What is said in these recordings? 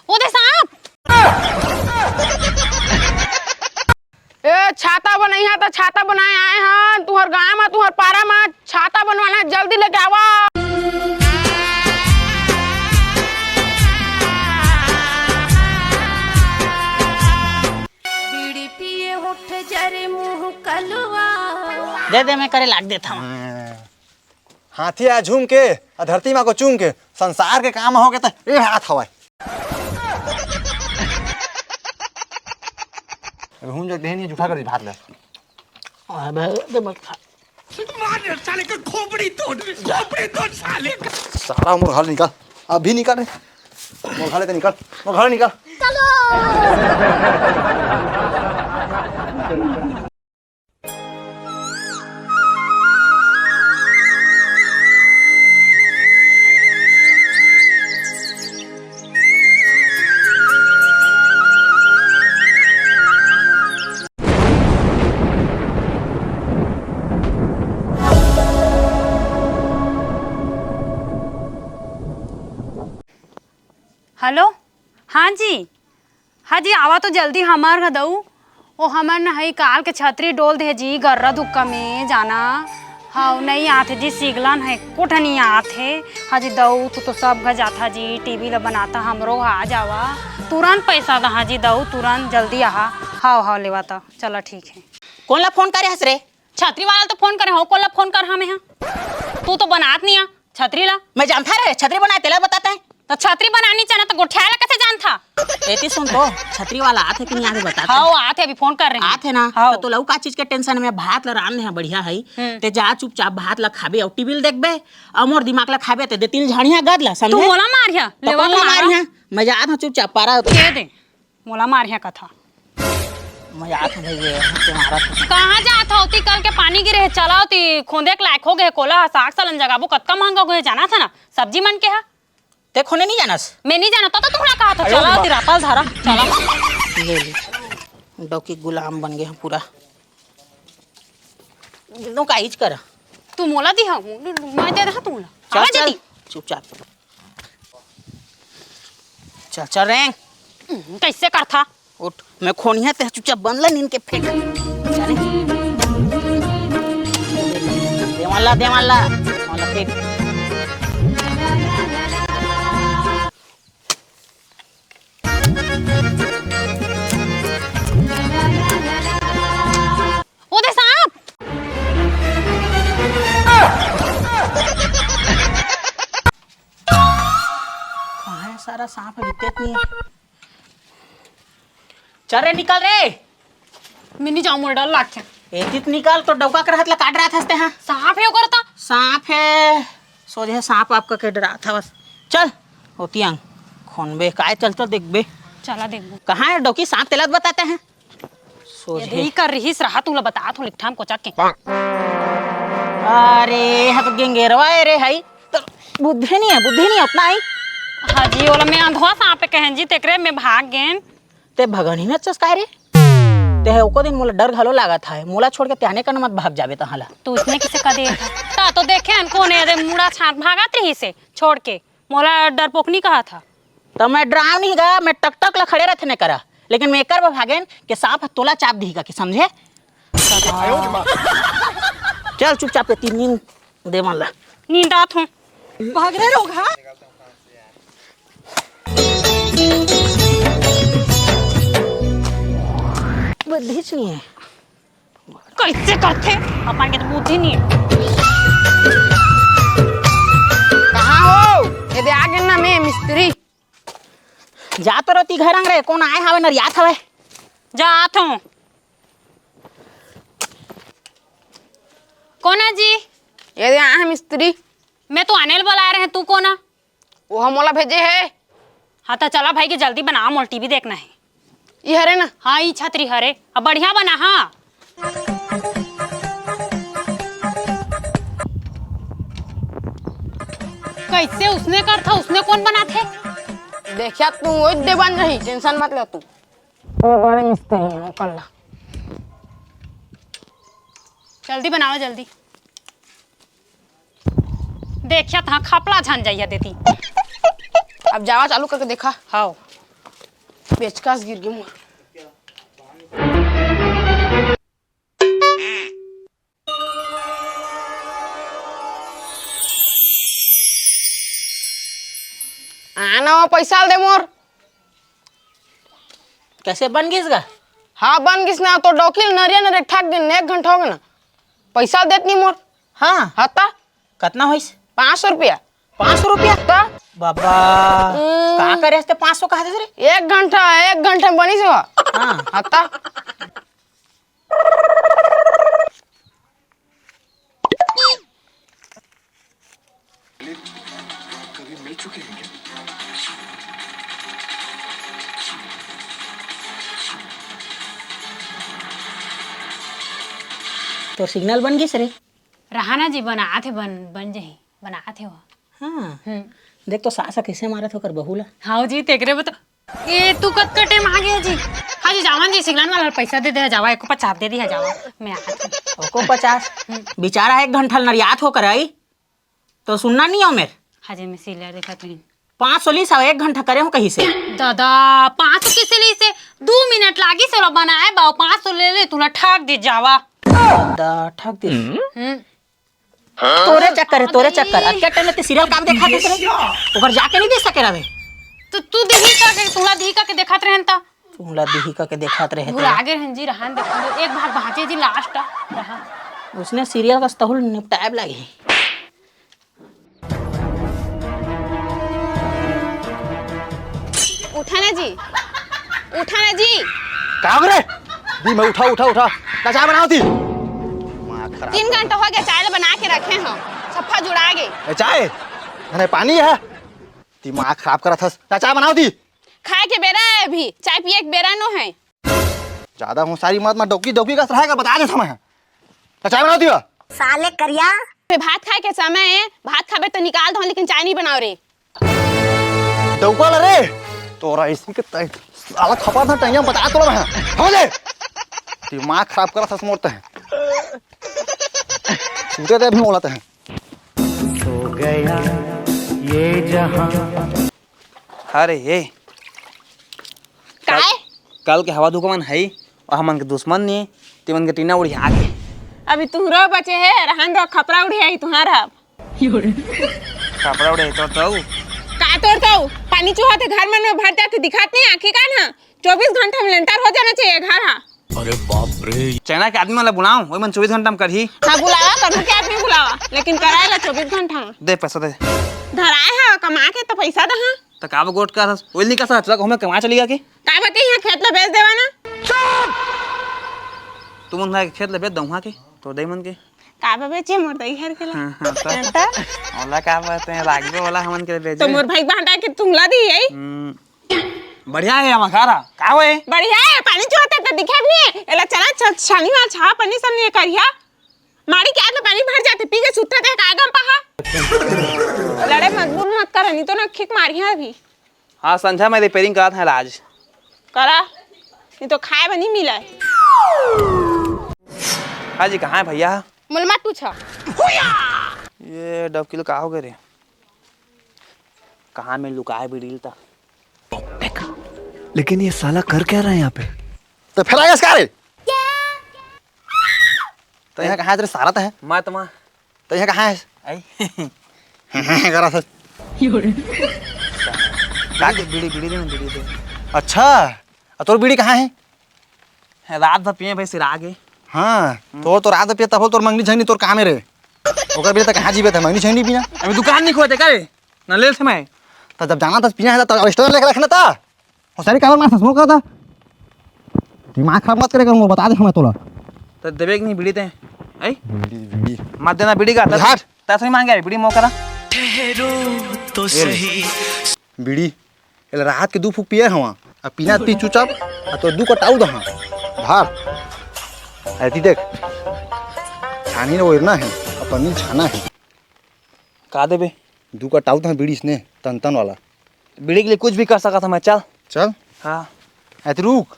ओदे सांप ए छाता बनाई है तो छाता बनाए आए हैं तुहर गांव में तुहर पारा में छाता बनवाना है, जल्दी लेके आवा। बीड़ी पिए उठ जरे मुंह कलवा दे मैं करे लाग देता हूँ। हाथी आ झूम के आ धरती माँ को चूम के संसार के काम हो गए तो ये हाथ हवा घूम जाते हैं जूठा कर भात ले साले का खोपड़ी तोड़ साले का। सारा मोर घर निकाल अभी निकाल मोर घर निकाल मोर घर निकाल। हेलो हाँ जी आवा तो जल्दी हमार घदऊ ओ हमार न हई काल के छतरी डोल दे जी गर्रा दुक्का में जाना हाँ नहीं आते जी सिगलन है कुछ नहीं आते हाँ जी दऊ तू तो सब घर जाता जी टीवी ला बनाता हमरो आ जावा तुरंत पैसा दा हाँ जी दऊ तुरंत जल्दी आहा हाँ लेवा तो चलो ठीक है। कौन ला फोन करे हंस रे? छतरी वाला तो फोन करे हो कौन ला फोन कर हमें यहाँ तू तो बनात नहीं आ छतरी ला मैं जानता रे छतरी बनाए तेला बताता है तो छतरी बनानी चाहिए तो गोठियाला कैसे जानता? एती सुन तो छतरी वाला आते कि नहीं आते बताता हाँ आते अभी फोन कर रहे हैं आते ना हाँ। तो लऊ का चीज के टेंशन में भात ला रान है बढ़िया है ते जा चुपचाप भात ला खाबे और टीवी देखबे अमोर दिमाग ला खाबे ते दे तीन झाड़ियां गद ला समझे तू मोला मारिया तो लेवा कौन ला मारिया मैं जा था चुपचाप पारा दे दे मोला मारिया कथा मैं आ था भाई तुम्हारा कहाँ जाता होती कल के पानी गिरे है चला होती खोदे के लायक हो गए कोला साग सालन जगाबो कतका महंगा हो गए जाना था ना सब्जी मन के है ते खोने नहीं जानस मैं नहीं जाना तो तुम्हारा कहा था चला होती रापल धारा चला ले ले डॉकी गुलाम बन गया पूरा एकदम काइज कर तू मोला दी हाँ मैं दे रहा तू मोला चल आवाज चल देती चुपचाप चल चल रे कैसे करता उठ मैं खोनिया ते चुपचाप बन ला नींद के फेंक दे वाला फेंक ओदे सांप कहाँ है सारा सांप है दिक्कत नहीं है चल रे निकल रे मिनी जाऊं मोर डर लागते एतित निकल तो डौका कर हाथ ला काट रहा था हंसते हाँ सांप है करता सांप है सोचे सांप आपका कट रहा था बस चल होती आंग खोनबे काय चलता देख बे चला देखो कहाँ है डौकी सांप तेलत बताते हैं सोचे यही कर रही रहा तू बता तू लिखठाम को चक के अरे हाँ तो गेंगेरवा है रे हाई तो बुद्धि नहीं अपना आई हाँ जी ओला मैं अंधवा सांप पे कहन जी तेकरे में भाग गेन ते भगन ही न चस्काय रे ते एको दिन मोला डर घलो लागत है मोला छोड़ के त्याने का मत भाग जाबे तहाला तू इसने किसे का दे था तो देखे हम कौन है मुड़ा छाट भागत रही से छोड़ के मोला डरपोकनी कहा था तो मैं डराव नहीं गा मैं टक ला खड़े रहते नहीं करा लेकिन मैं कर भागेन के सांप तोला चाप दीगा कि समझे चल चुपचाप तीन नींद दे मान ला नींद आत हूँ भाग रहे लोग हाँ बुद्धिच नहीं है कैसे करते अपन के तो बुद्धि नहीं है कहाँ हो ये दे आगे ना मैं मिस्त्री जा तो रोती घर रे कौन आए हवे नरियात हवे जात हूँ कौन है जी ये दे आए मिस्त्री मैं तो अनिल बुला रहे हैं तू कौन है वो हम मोला भेजे है हाँ तो चला भाई के जल्दी बना मोल टीवी देखना है ये हरे ना हाँ ये छतरी हरे अब बढ़िया बना हाँ कैसे उसने कर था उसने कौन बना थे देखिया तू वो दे बन रही टेंशन मत ले तू बड़े मिस्त्री में कर ला जल्दी बनाओ जल्दी देखिया था खपला झन जाइया देती अब जावा चालू करके देखा हाँ पेचकस गिर गई मोर। आना पैसा दे मोर। कैसे बन गई इसका? हाँ बन गिस ना तो डोकिल नरिया नरे ठग दिन 1 घंटा हो गया ना। पैसा देत नहीं मोर। हाँ हता कितना होइस? 500 रुपया। 500 रुपया? ता बाबा का करे ते 500 कहा दे रे? 1 घंटा में बनी से हाँ हता। तो सिग्नल बन गई रे। रहाना जी बना थे बन जाही बना थे वो। हाँ देख तो सासा कैसे मारा था कर बहुला। हाँ जी तेकरे बता ए तू कत कटे मांगे जी। हाँ जी जावन जी सिग्नल वाला पैसा दे दे जावा एको 50 दे दी है जावा मैं आती ओको 50 बेचारा 1 घंटा नरियात होकर आई तो सुनना नहीं हो मेरे। हाँ जी मैं सीलिया देखा तुम 500 ली 1 घंटा करे हो कहीं से। दादा 500 किसे ली से 2 मिनट लागी से लो बनाए बाओ 500 ले ले तूला ठग दे जावा। दा ठग दे तोरे चक्कर क्या टाइम ते सीरियल काम देखा थे रे ओकर जाके नहीं दे सके रहे। तो तू देही का के तूला देही का के देखत रहन त तूला देही का के देखत रहे भूल आगे रहन जी रहन देखो एक भाग भाजे जी लास्ट रहा उसने सीरियल का तहुल निपटाए लगी। उठाना जी का करे दी मैं उठा का चाय बनाओ थी। 3 घंटा हो गया चाय बना के रखे हैं सफा जुड़ा गए। चाय धने पानी है दिमाग खराब करा था। का चाय बनाओ थी। खाए के बेरा है अभी चाय पिए के बेरा नो है। ज्यादा होशियारी मत मैं डोकी का रहेगा बता दे समय का चाय बनाओ थी। साले करिया भात खाए के समय है भात खाबे तो निकाल दो लेकिन चाय नहीं बनाओ रे। डौका रे तोरा इसी के साला खपा था टैया बता तोला मैं हो ले दिमाग खराब करा था मोरते हैं सूते दे भी मोलाते हैं। हो गया ये जहां। अरे ये काय कल के हवा दुकान है और हमन के दुश्मन नहीं तिमन के टीना उड़ी आगे अभी तुहरा बचे है रहन दो खपरा उड़ी है तुम्हारा कपड़ा उड़े तो का तोड़ता हूँ पानी चूहा थे घर में भर जाके दिखाते नहीं आखिर का ना 24 घंटा में लेंटर हो जाना चाहिए घर। हाँ अरे बाप रे चाइना के आदमी वाला बुलाऊं वही मन 24 घंटा में करही। हाँ बुलावा करूँ क्या आदमी बुलावा लेकिन कराएगा 24 घंटा में दे पैसा दे धराए है कमा के तो पैसा दे। हाँ तो काब गोट का ओइल नहीं का सा हमें कमा चली गया के का बते यहाँ खेत ला बेच देवा ना। तुम उन खेत ले बेच दऊं हां के तो दई मन के का बेचे मोर दई घर के ला। हां ओला का बात है लागबे वाला हमन के बेच तो मोर भाई बांटा के तुमला दी है। बढ़िया है हम खारा का होए बढ़िया है पानी चोते तो दिखे नहीं एला चला शनिवार छा पानी सब नहीं करिया मारी के आगे पानी भर जाते पी के सुत्ता थे कागम पहा लड़े मजबूर मत कर नहीं तो ना किक मारिया अभी। हां संध्या में रिपेयरिंग करा था आज करा नहीं तो खाए बनी मिला हां जी कहां है भैया मुल मत पूछो। ये डब किलो का हो गए रे कहां में लुकाए बिड़ील था। लेकिन ये साला कर क्या रहा है यहाँ पे? तो फिर आएगा इसका रे तो यहाँ कहाँ है तेरे सारा तो है मत मा तो यहाँ कहाँ है आई करा था का बीड़ी बीड़ी दे बीड़ी दे। अच्छा और तोर बीड़ी कहाँ है। रात भर पिए भाई सिर आगे हाँ तो रात पिया तब तोर मंगनी झंडी तोर काम रे ओकर भी तक कहाँ जीवे थे मंगनी झंडी बिना अभी दुकान नहीं खोते करे न ले थे मैं तो जब जाना था पीना है तो रेस्टोरेंट लेकर रखना था और सारी काबर मार फसमो था दिमाग खराब मत करेगा मैं बता दे हमें तोला तो देवे नहीं बीड़ी दे आई बीड़ी मत देना बीड़ी का झाट तैसे ही मांगे बीड़ी मोकरा ठहरो तो सही। बीड़ी एला रात के 2 फूक पिए हवा अब पीना पी चुपचाप तो 2 कटाऊ दहा भार ऐती देख छानी ने ओरना है और पनीर छाना है का देबे 2 कटाऊ था बीड़ी इसने तन वाला बीड़ी के लिए कुछ भी कर सका था मैं चल चल हाँ ऐती रुक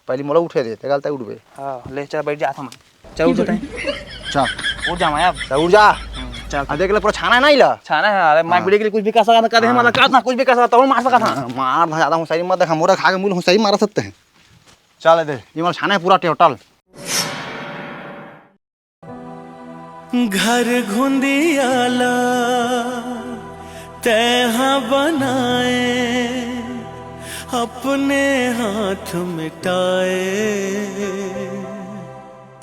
पहले मोला उठे दे ते गलता उठबे हाँ ले चल बैठ जा था मैं चल उठ जाते हैं चल उठ जा मैं अब चल उठ जा चल देख ले पूरा छाना है ना इला छाना है। अरे मैं वीडियो के लिए कुछ भी कर सकता कर दे मतलब कर ना कुछ भी कर सकता हूँ मार सकता था। मार ना ज्यादा हुसैरी मत देखा मोरा खा के मुल हुसैरी मार सकते हैं। चल दे ये माल छाना है पूरा टोटल। घर घुंदियाला तैहा बनाए अपने हाथ मिटाए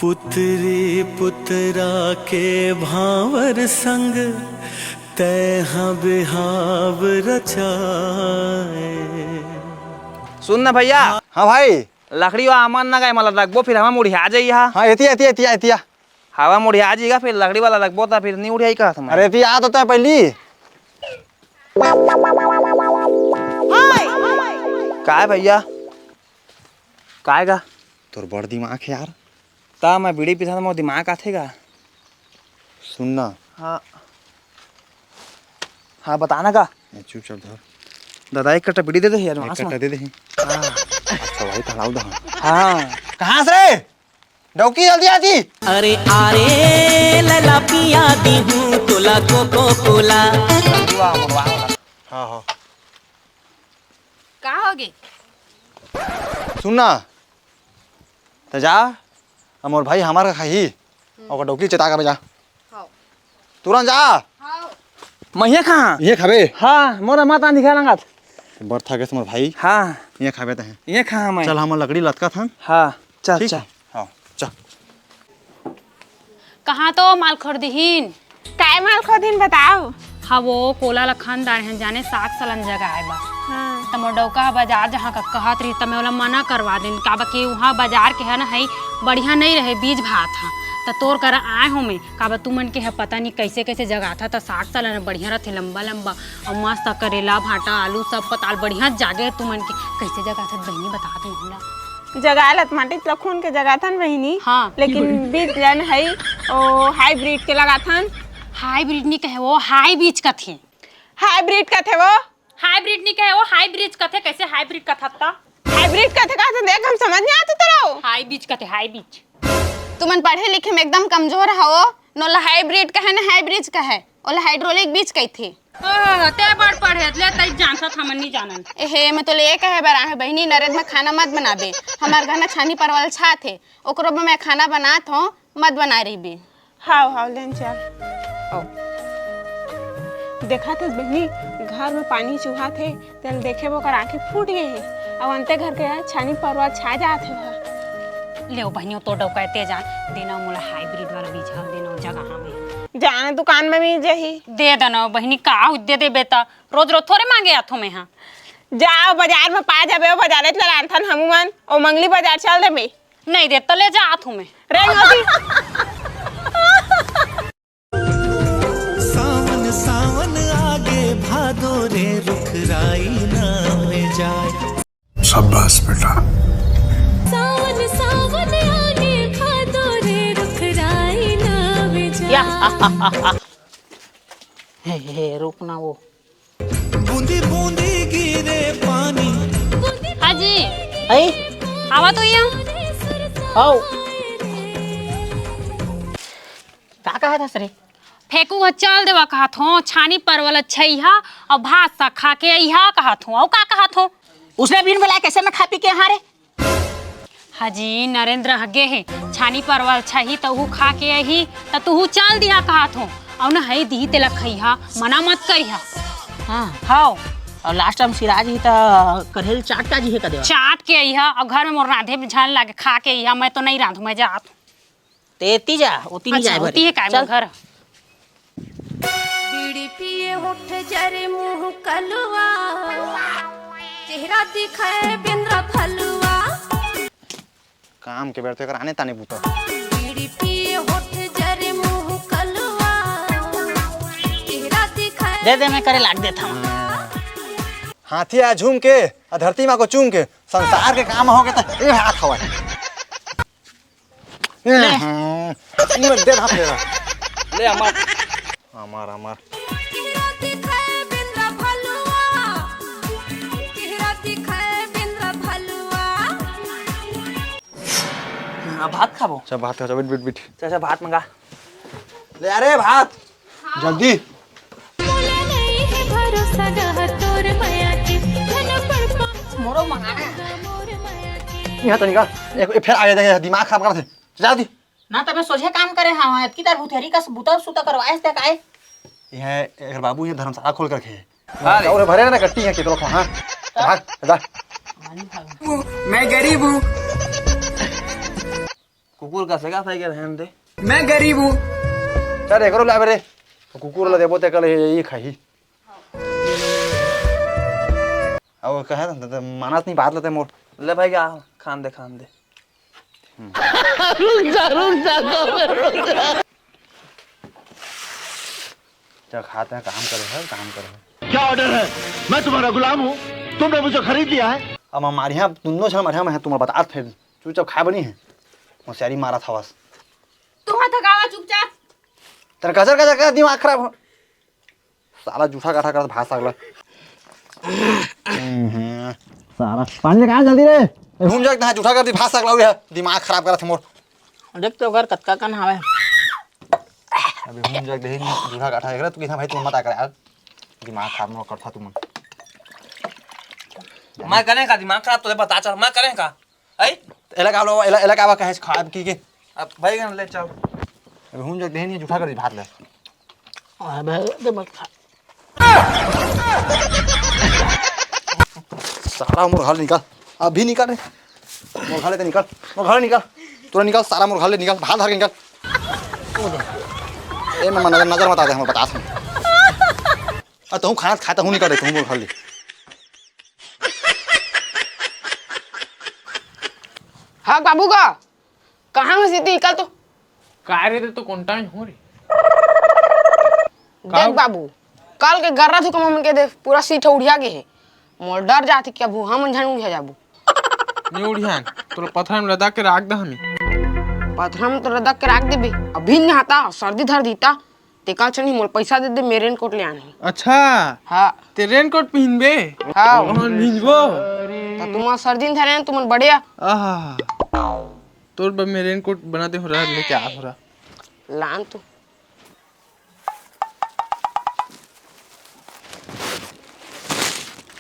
पुत्री पुतरा के भावर संग तैहा बिहाव रचाए। सुन ना भैया। हाँ भाई लकड़ी वाला अमन ना गए मतलब लगबो फिर हमें मुड़िया जाइए। हाँ एतिया हवा मुड़िया जाएगा फिर लकड़ी वाला लगबो था फिर नहीं उड़िया कहा था। अरे एतिया आता है पहली का है भैया का है तोर बड़ दिमाग है यार। ता मैं बीड़ी पीता था मोर दिमाग आथेगा। सुनना हाँ हाँ बताना का चुपचाप धर दादा एक कट्टा बीड़ी दे दे यार एक कट्टा दे दे। अच्छा भाई तलाऊ दा। हाँ कहाँ से रे डौकी जल्दी आती। अरे आरे लला पिया दी हूँ तोला कोको कोला। हाँ का होगे? सुनना तो जा मोर भाई हमार का खाही और डौकी चेता कर जा तुरंत जा। मैं कहाँ ये खाबे। हाँ मोरा माता दिखा लंगा बर्थ गए मोर भाई। हाँ ये खाबे तो है। ये कहाँ मैं चल हम लकड़ी लटका था। हाँ चल ठीक चल है हाँ चल। कहाँ तो माल खरीदहीन? काय माल खोदिन बताओ। हाँ वो कोला लखन दार हैं जाने साग सलन जगह है बा। हाँ तमो डौका बाजार जहाँ का कहत रही तमे वाला मना करवा दिन का बा कि वहाँ बाजार के है ना है बढ़िया नहीं रहे बीज भात था तो तोर कर आए हो में का बा तू मन के है पता नहीं कैसे कैसे जगह था तो साग सलन बढ़िया रहते लंबा लंबा और मस्त करेला भाटा आलू सब पताल बढ़िया जागे तू मन के कैसे जगह था बहनी बता दे हमरा। जगह लत माटी लखून के जगह थन बहिनी। हाँ। लेकिन बीज जन है ओ हाइब्रिड के लगा थन। हाइब्रिड नहीं कहे वो हाई बीज का थे। हाइब्रिड का थे वो। हाइब्रिड नहीं कहे वो हाई ब्रिज का थे। कैसे हाइब्रिड का था? हाइब्रिड का थे का देख हम समझ नहीं आता तेरा। हाई बीज का थे हाई बीज। तुमन पढ़े लिखे में एकदम कमजोर हो। नोला हाइब्रिड का है ना हाइब्रिड का है ओला हाइड्रोलिक बीज कही थी। ते बड़ पढ़े ले तई जानता था मन नहीं जानन। एहे मैं तो ले कहे बार आहे बहनी नरेद में खाना मत बनाबे। हमार घर में छानी परवल छा थे ओकरो में मैं खाना बनात हो मत बना रही बे। हाँ लेन चल। देखा थे बहनी घर में पानी चूहा थे तेल देखे वो कर आंखें फूट गए हैं अब अंते घर के छानी परवा छा जाते हैं। ले बहनियों तो डौकते जान देना मोला हाइब्रिड वाला बीज हम देना जगह में जाने दुकान में मिल जाही दे देना बहनी का दे दे बेटा रोज रोज थोड़े मांगे आथो में। हाँ जाओ बाजार में पा जाबे बाजार चल आथन हमन ओ मंगली बाजार चल देबे नहीं दे तो ले जा आथो में रे मोती। सावन सावन आगे भादो रे रुख राई नाम में जाए। शाबाश बेटा। सावन सावन आगे भादो रे रुख राई नाम में जाए। हे रुकना वो बूंदी बूंदी गिरे पानी। हाँ जी आई आवा तो ये आओ का कहा था सरे फेंकू चल देवा कहा थो छानी परवल छैहा और भात सा खा के अइहा कहा थो और का कहा थो। उसने बिन बुलाया कैसे मैं खा पी के यहाँ रे। हाजी नरेंद्र हगे है छानी परवल छही तो हु खा के अही तो तू चल दिया कहा थो और न है दी तेला खइहा मना मत करिहा। हाँ हाओ और लास्ट टाइम सिराज ही तो करेल चाट का जी है कदे चाट के अइहा और घर में मोर राधे झाल लागे खा के अइहा मैं तो नहीं रांधू मैं जात तेती जा ओती नहीं जाए होती है काय चल। घर बीड़ी पिए होठ जरे मुंह कलवा चेहरा दिखाए बिंद्रा फलवा। काम के बैठते कर आने ताने पूछो। बीड़ी पिए होठ जरे मुंह कलवा चेहरा दिखाए। दे दे मैं करे लाग देता हूँ। हाथी आ झूम के और धरती माँ को चूम के संसार के काम हो गए तो ये हाथ हवा दे हाथ ले ले हमार हमार हमार चेहरा दिखाए बिंद्रा फलवा चेहरा दिखाए बिंद्रा फलवा। भात खाबो सब भात खा बिट बिट बिट चाचा भात मंगा ले अरे भात। जल्दी मोला नहीं है भरोसा गह तोर माया के धन पर मोरो मंगा मोर माया के यहाँ तो निकाल एक फिर आ गया दिमाग खराब कर थे जा दी ना तबे सोझे काम करे हाँ की तार भूतेरी का बुता सुता करवाए तक आए यहाँ अगर बाबू ये धर्मशाला खोल कर रखे और भरे ना कट्टी है कितना हाँ भाग जा मैं गरीब हूँ कुकुर का सेगा था क्या रहने दे मैं गरीब हूँ चल एक ला बेरे कुकुर ला देबो ते कल ये खाई अब कहे तो मानस नहीं बात लेते मोर ले भाई क्या खान दे चल खाते हैं काम करे क्या ऑर्डर है? मैं तुम्हारा गुलाम हूँ, तुमने मुझे खरीद लिया है। अब हमारे यहाँ दोनों छन हमारे यहाँ तुम्हें बता फिर चुपचाप खा बनी है होशियारी मारा था बस तू हाथ गावा चुपचाप तेरा कचर कचर कर दिमाग खराब हो साला जूठा काठा कर भाषा अगला सारा पानी कहाँ जल्दी रे घूम जाते हैं जूठा कर दी भाषा अगला है दिमाग खराब करा थे मोर देख तो अगर कतका कन हावे अभी घूम जाते हैं जूठा काठा है तू कितना भाई तू मत आ कर यार दिमाग खराब न करता तू मन मैं करें का दिमाग खराब तो बता चल मैं करें का ऐ इलाका आवा कहे खाब की के अब भाई गन ले चल अभी घूम जाते हैं जूठा कर दी भात ले अबे दे मत खा सारा मोर घर निकाल अभी निकाल रे मोर घर लेते निकाल मोर घर निकाल तुरंत निकाल सारा मोर घर ले निकाल भात धर के निकाल ए मैं नजर मत आते हम बता दूं तू खाना खाता हूं निकाल दे तू मोर घर ले हाँ बाबू का कहाँ में सीधी निकल तो काय रे तो कौन टाइम हो रे देख बाबू कल के गर्रा थुक मन के देख पूरा सीट उड़िया के है मोर डर जाती क्या बू हम झन उड़िया जाबू नहीं उड़ियान तोरा पथरा में लदा के राख द हमी पथरा में तो रदक के राख देबे अभी नहीं आता सर्दी धर दीता ते कल चनी मोर पैसा दे दे मेरे कोट ले आने अच्छा हाँ ते रेनकोट पहनबे हाँ हम भिजबो तो तुम सर्दी धरे तुम बढ़िया आहा तोर बे में रेनकोट बना दे हो रहा लेके आ हो रहा लान तू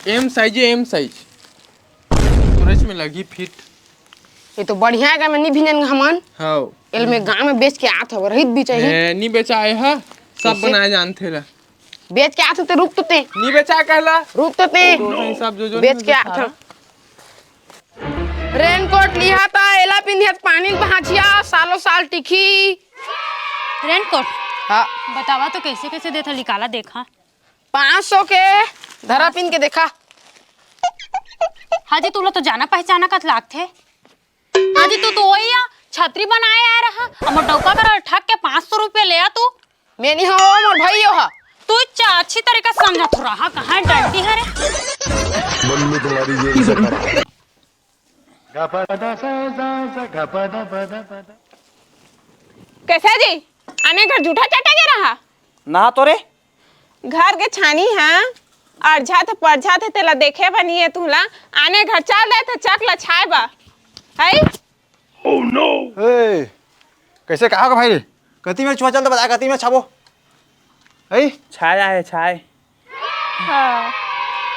एम साइज तुरंत में लगी फिट ये तो बढ़िया है मैं नहीं भिनन हमन हां एल में गांव में बेच के आत हो रहित भी चाहिए ए नी बेचाए हा सब बनाए जानते ला बेच के आत ते रुक तो ते नी बेचा कहला रुक तो ते सब जो बेच के आत रेनकोट लिया था एला पिंधियत पानी बहाचिया सालों साल टिकी रेनकोट हाँ बतावा तो कैसे कैसे देता निकाला देखा 500 के धरा पिन के देखा हाजी तू तो जाना पहचाना कत लाग थे हाजी तू वही छतरी बनाए आ रहा हम डौका कर ठग के 500 रुपये ले आ तू मैं नहीं हो मोर भाई हो तू अच्छी तरीका से समझा तो रहा कहाँ डंडी है रे कैसा जी आने घर जूठा चटा के रहा ना तो रे घर के छानी है अरझा थे परझा थे तेला देखे बनी है तुला आने घर चाल रहे थे चक ला छाए बा है ए कैसे कहा का भाई कति में चुहा चल तो बता कति में छाबो ए छाया है छाए हाँ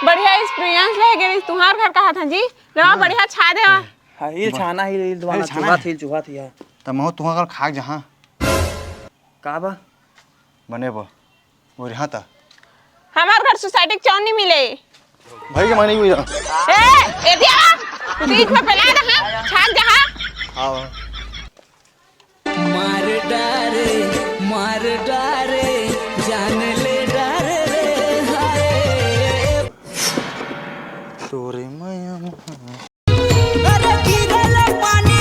बढ़िया एक्सपीरियंस ले गई तुम्हार घर कहा था जी रहा बढ़िया छा दे हाँ हिल छाना हिल दुआना छाना चूहा थी यार त महो तुहा कर खाक जहां का बा बने बो और यहाँ था हमार घर सोसाइटी के चौन नहीं मिले भाई के मानी हुई ए दिया बीच में फैला रहा छाक जहां आओ मार डारे जान ले डारे रे हाय तोरे माया अरे गिरला पानी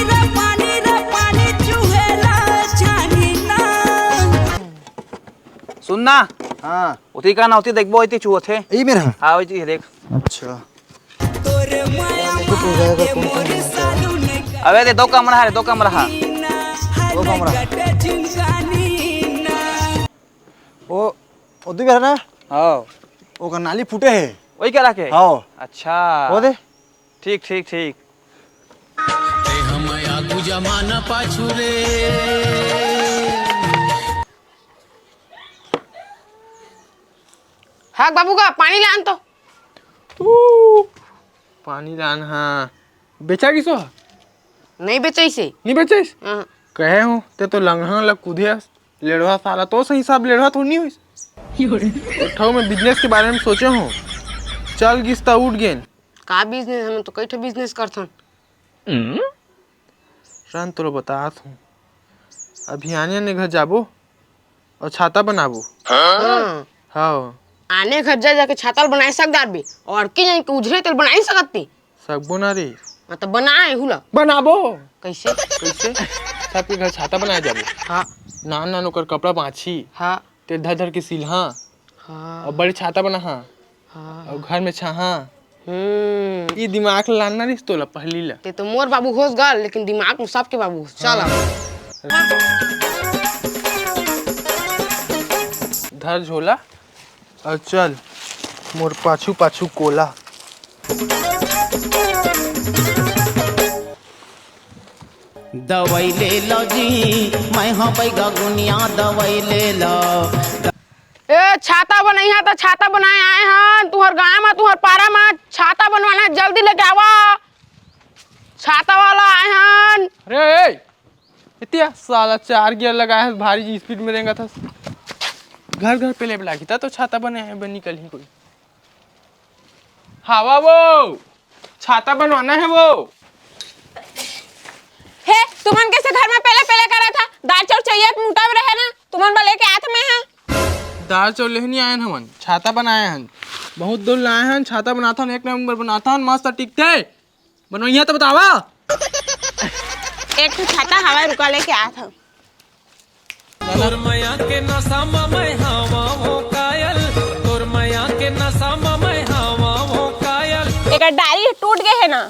चुहेला छानी ना सुनना हां उती का ना उती देखबो इती चूहा थे ई मेरा हां इती देख अच्छा तोरे माया के मोर सालू ने अबे दे दो कमरा है दो कमरा है वो कमरा कटे जिंगानी ना ओ दी बेरा ना हां ओ का नाली फूटे है वही क्या रखे हां अच्छा वो दे ठीक ठीक ठीक हम आगू जमाना पाछू रे हाँ बाबू का पानी लान तो पानी लान हाँ बेचा किसो नहीं बेचे से नहीं बेचेस हाँ। कहे हूँ ते तो लंघा लग कूदे लेड़वा साला तो सही हिसाब लेड़वा थोड़ी नहीं हुई उठाओ मैं बिजनेस के बारे में सोचे हूँ चल गिस्ता उठ गेन का बिजनेस हम तो कई ठो बिजनेस करथन शान तो बतात हूँ अभी आने घर जाबो और छाता बनाबो हाँ। हाँ आने घर जा जाके छाता बनाए सकदार भी और के जाने के उजरे तेल बना ही सकती सकबो ना रे मतलब बनाए हुला बनाबो कैसे कैसे सबके घर छाता बनाए जाबो हाँ नान नान ओकर कपड़ा बाछी हाँ ते धर धर के सिलहा हाँ और बड़ी छाता बना हाँ और घर में छहा ई दिमाग लाना रिस तोला पहली ला ते तो मोर बाबू होश गल लेकिन दिमाग में सबके बाबू होश चल धर झोला और चल मोर पाछू पाछू कोला दवाई ले लो जी मैं हाँ बैगा गुनिया दवाई ले लो। ए छाता बनाई तो छाता बनाए आए हैं तुहर गाँव में तुहर पारा में छाता बनवाना है जल्दी लेके आवा छाता वाला आए हैं अरे इतिया साला 4 गियर लगाया है भारी स्पीड में रहेगा था घर घर पे ले लागी था तो छाता बने हैं बनी कल ही कोई हवा वो छाता बनवाना है वो हे तुमन कैसे घर में पहले पहले करा था दाल चाउर चाहिए तो मोटा में रहे ना तुमन वाले के हाथ में है दाल चावल नहीं आए हैं हमन छाता बनाए हैं बहुत दूर लाए हैं छाता बनाता हूँ 1 नंबर बनाता हूँ मस्त टिकते बनवाइया तो बतावा एक तो छाता हवा रुका लेके आया था तोर माया के नशा में मैं हवा वो कायल तोर माया के नशा में मैं हवा वो कायल एक डायरी टूट गए है ना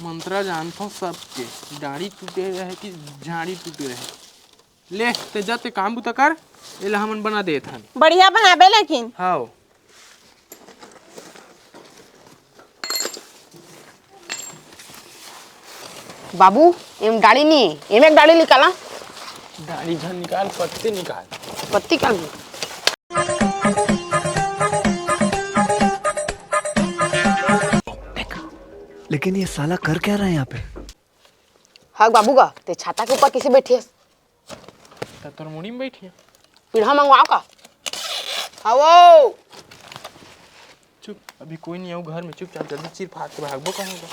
मंत्रा जानता हूँ सबके दाढ़ी टूटे रहे कि झाड़ी टूटे रहे ले ते जाते काम बुता कर एला हमन बना देत हन बढ़िया बनाबे लेकिन हाँ बाबू एम गाड़ी नहीं एम एक गाड़ी निकाला दाढ़ी घर निकाल पत्ते निकाल पत्ती का लेकिन ये साला कर क्या रहा है यहाँ पे? हाँ बाबू का ते छाता के ऊपर किसे बैठी है तोर मुड़ी में बैठी है पीढ़ा मंगवाओ का हाँ चुप अभी कोई नहीं है घर में चुपचाप जल्दी चीर फाड़ के भागबो कहूँगा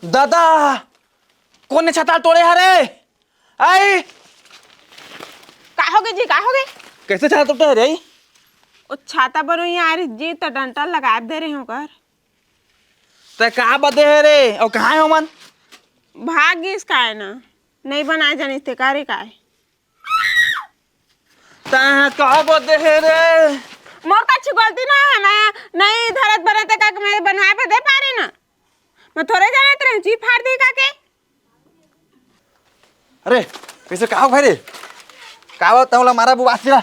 दादा कौन ने छाता तोड़े हरे आई का हो गए जी का हो गए कैसे छाता टूटे रे वो छाता पर यार जी तो डंटा लगा दे रहे हो कर ते कहाँ बदे है रे और कहाँ है मन भाग गई इसका है ना नहीं बनाए जाने थे कारे का है ते कहाँ बदे है रे मोर का अच्छी गलती ना है मैं नहीं धरत बरत का मैं बनवाए पे दे पा रही ना मैं थोड़े जाने तेरे जी फाड़ दी का के अरे कैसे कहा भाई रे कहा तवला मारा बुआ सिरा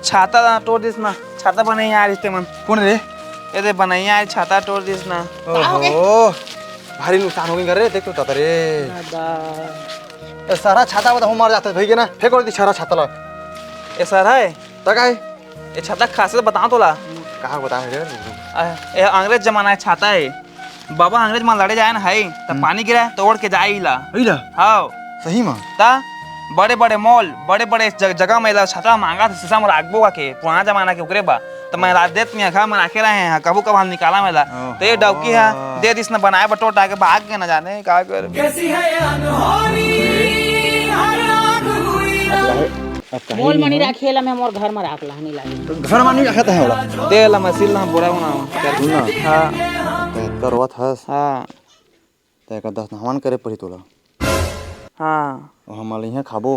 छाता तोड़ दिस ना छाता बनाई यार इसते मन कौन रे ये दे बनाई यार छाता तोड़ दिस ना ओहो भारी नुकसान हो गई कर रे देख तो रे ये सारा छाता बता हम मर जाते भई ना फेंक दी सारा छाता ला ये सर है तक आए ये छाता खासे बताओ तोला कहा बता रे ये अंग्रेज जमाना है छाता है बाबा अंग्रेज में लड़े जाए ना है तब पानी गिरा तोड़ के जाए ला इला हाँ सही में ता बड़े बड़े मॉल बड़े बड़े जगह में ला छाता मांगा था शीशा में राखबो का के पुराना जमाना के ओकरे बा तो मैं रात देत में खा में रखे रहे हैं कबू कब हम निकाला में ला तो ये डौकी है दे दिस ना बनाए बटोट आके भाग के ना जाने का कर कैसी है अनहोनी हर आग हुई मोल मनी राखेला मैं मोर घर में राख ला नहीं लागे घर में नहीं रखता है वाला दे ला मसील ना बोरा बनाओ सुन ना हाँ ते करवत हस हाँ ते का 10 नहवान करे पड़ी तोला हाँ और हम यहाँ खाबो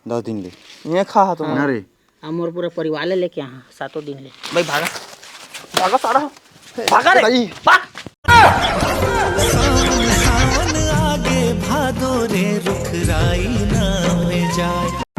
10 दिन ले ये खा तुम ना रे मोर पूरा परिवार ले लेके यहाँ 7 दिन ले भाई भागा भागा सारा भागा रे बताइए। भाग आगे भादो रे रुख राई ना में जाए